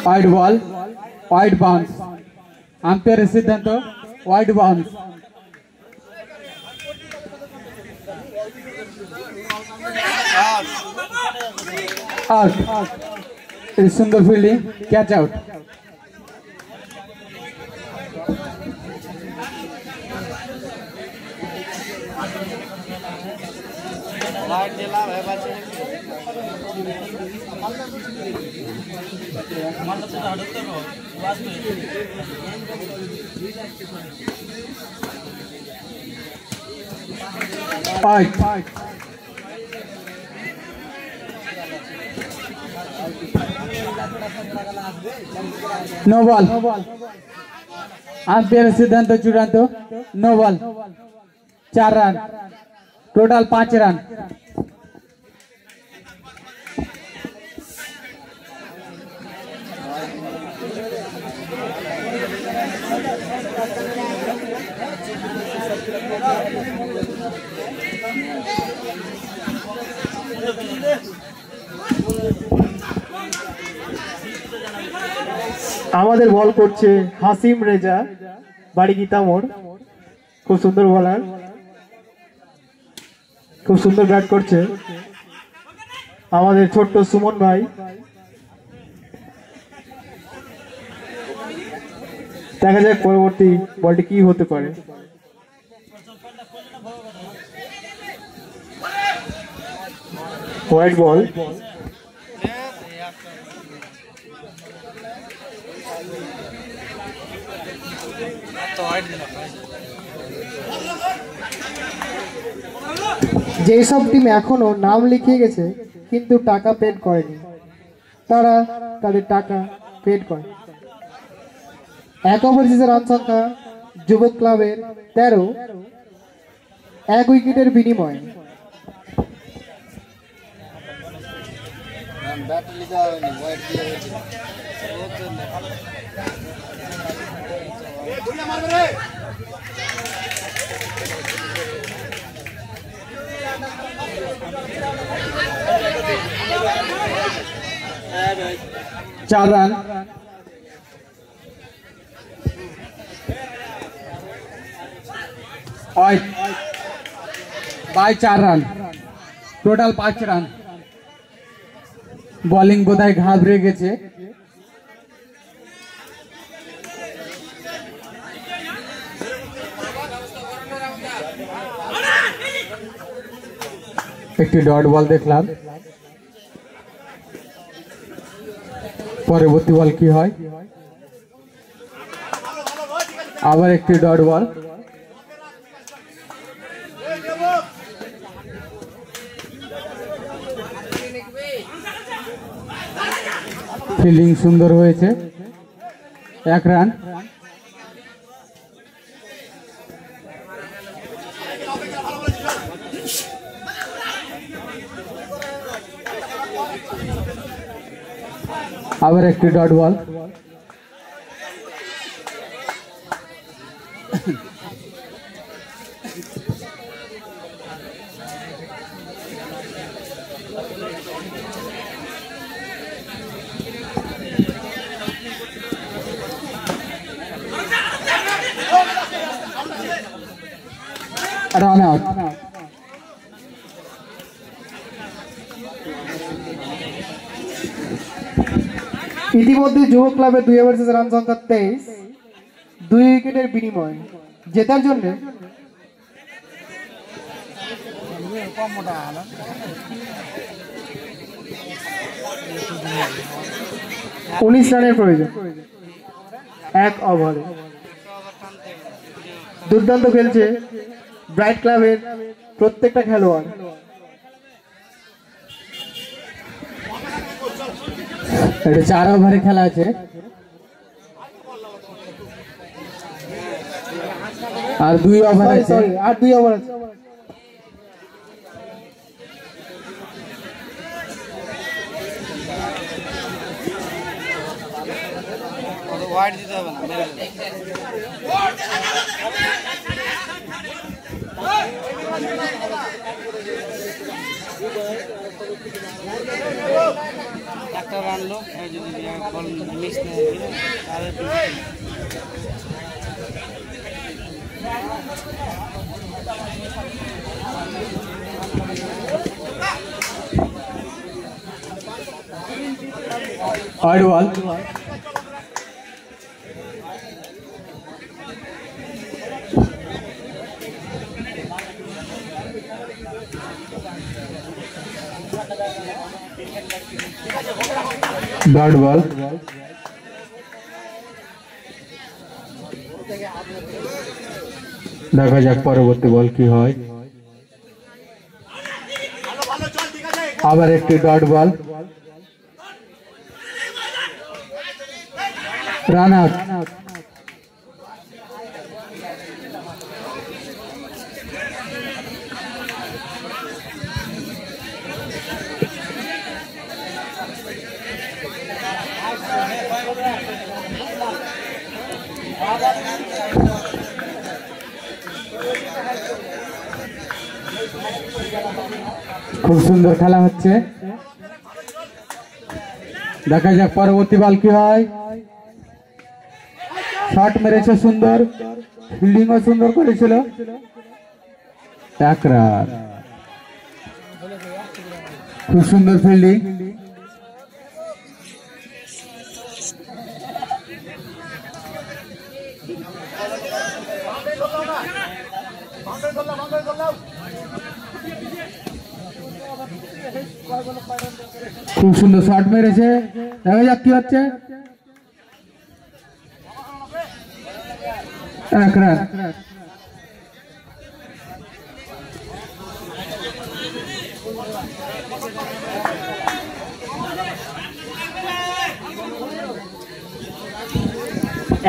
Wide ball, wide bounce. Umpire Siddhanto, wide bounce. Out. It is Sundar fielding. Catch out. Fight. No ball. Umpire Siddhanto Churanto. No ball. 4 run. Total 5 run. আমাদের বল করছে হাসিম রেজা বাড়ি গীতামোড় খুব সুন্দর বলার খুব সুন্দর bat করছে আমাদের ছোট্ট সুমন ভাই দেখা যাক পরবর্তী বলটি কি হতে পারে হোয়াইট বল যেসব টিম এখনো নাম লিখিয়ে গেছে কিন্তু টাকা পেড করেনি তারা তাদের টাকা পেড করে এক ওভার শেষে রান সংখ্যা যুবক ক্লাবের 13 এক উইকেটের বিনিময়ে चार run bye 4 run total 5 run bowling बोधाय घाबरे गेছে একটি ডট বল দেখলাম পরবর্তী বল কি হয় আবার একটি ডট বল ফিল্ডিং সুন্দর হয়েছে 1 রান আবার একটি ডট বল রান আউট ইতিমধ্যে যুবক ক্লাবের 2 ওভার শেষে রান সংখ্যা 23 2 উইকেটের বিনিময়ে জেতার জন্য 19 রানের প্রয়োজন 1 ওভারে দুর্দান্ত খেলছে ব্রাইট ক্লাবের প্রত্যেকটা খেলোয়াড় এটা 4 ওভারে খেলা আছে আর 2 ওভার আছে আর 2 ওভার আছে ওয়াইড দিতে হবে না একটা রান লোক যদি বল মিস না হয় थर्ड बॉल डॉट बॉल देखा जाक परवर्ती बल की হয় আবার একটি ডট বল রান আউট খুব সুন্দর খেলা হচ্ছে দেখা যাক পরবর্তী বল কি হয় শট মেরেছে সুন্দর ফিল্ডিংও সুন্দর করেছিল এক রান খুব সুন্দর ফিল্ডিং খুব সুন্দর শট মেরেছে দেখা যাক কি হচ্ছে এক রান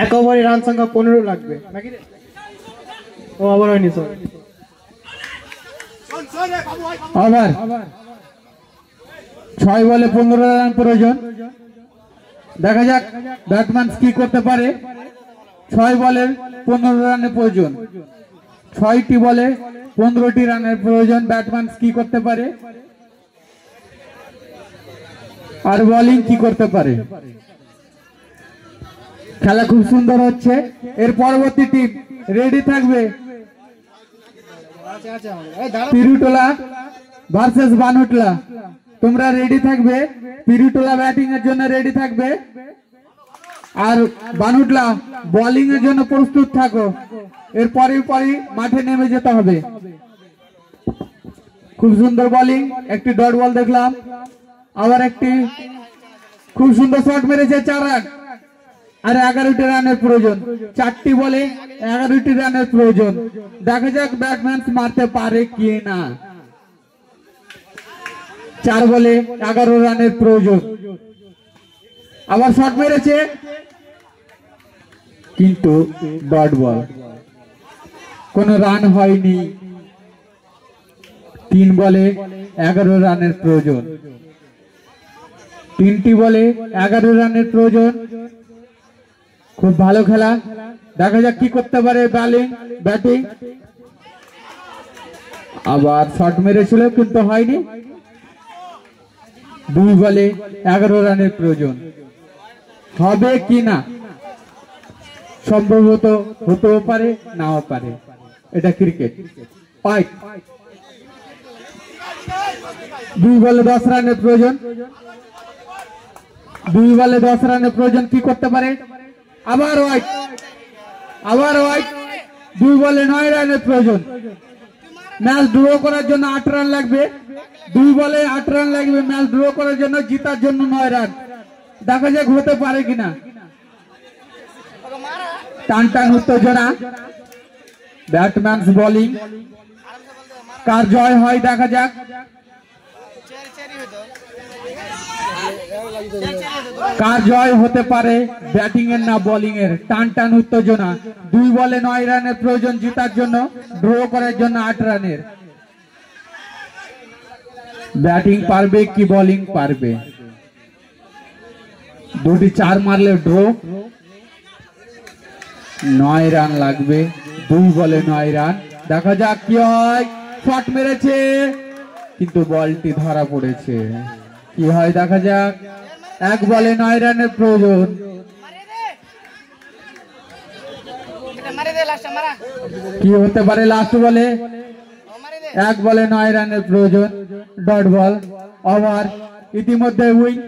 এক ওভারে রান সংখ্যা 15 লাগবে নাকি রে? ও আবার হয়নি স্যার আবার 6 বলে 15 রান প্রয়োজন দেখা যাক ব্যাটম্যান কি করতে পারে 6 বলের 15 রানের প্রয়োজন 6টি বলে 15টি রানের প্রয়োজন ব্যাটম্যান কি করতে পারে আর বোলিং কি করতে পারে খেলা খুব সুন্দর হচ্ছে এর পরবর্তী টিম রেডি থাকবে পিরুটোলা ভার্সেস বানুটলা তোমরা রেডি থাকবে পিরুটোলা ব্যাটিং এর জন্য রেডি থাকবে আর বানুটলা বোলিং এর জন্য প্রস্তুত থাকো এর পরেই মাঠে নেমে যেতে হবে খুব সুন্দর বোলিং একটি ডট বল দেখলাম আবার একটি খুব সুন্দর শট মেরেছে 4 রান আর 11টি রানের প্রয়োজন 4টি বলে 11টি রানের প্রয়োজন দেখা যাক ব্যাটম্যান মারতে পারে কি না 4 বলে 11 রানের প্রয়োজন আবার শট মেরেছে কিন্তু ডট বল কোনো রান হয়নি 3 বলে 11 রানের প্রয়োজন 3টি বলে 11 রানের প্রয়োজন খুব ভালো খেলা দেখা যাক কি করতে পারে ব্যাটিং আবার শট মেরেছিল কিন্তু হয়নি 2 বলে 11 রানের প্রয়োজন হবে কি না সম্ভবত হতেও পারে নাও পারে এটা ক্রিকেট 2 বলে 10 রানের প্রয়োজন 2 বলে 10 রানের প্রয়োজন কি করতে পারে আবার হোয়াইট 2 বলে 9 রানের প্রয়োজন ম্যাচ ড্র করার জন্য 8 রান লাগবে 2 বলে 8 রান লাগবে ম্যাচ ড্র করার জন্য জিতার জন্য 9 রান দেখা যাক হতে পারে কিনা টান উত্তেজনা ব্যাটম্যান বোলিং কার জয় হয় দেখা যাক কার জয় হতে পারে ব্যাটিং এর না বোলিং এর টান উত্তেজনা 2 বলে 9 রানের প্রয়োজন জিতার জন্য ড্র করার জন্য 8 রানের ব্যাটিং পারবে কি বোলিং পারবে দুটি 4 মারলে ড্র 9 রান লাগবে 2 বলে 9 রান দেখা যাক কি হয় শট মেরেছে কিন্তু বলটি ধরা পড়েছে কি হয় দেখা যাক এক বলে 9 রানের প্রয়োজন। কি হতে পারে লাস্ট বলে? এক বলে 9 রানের প্রয়োজন, ডট বল। ওভার ইতিমধ্যে উইন।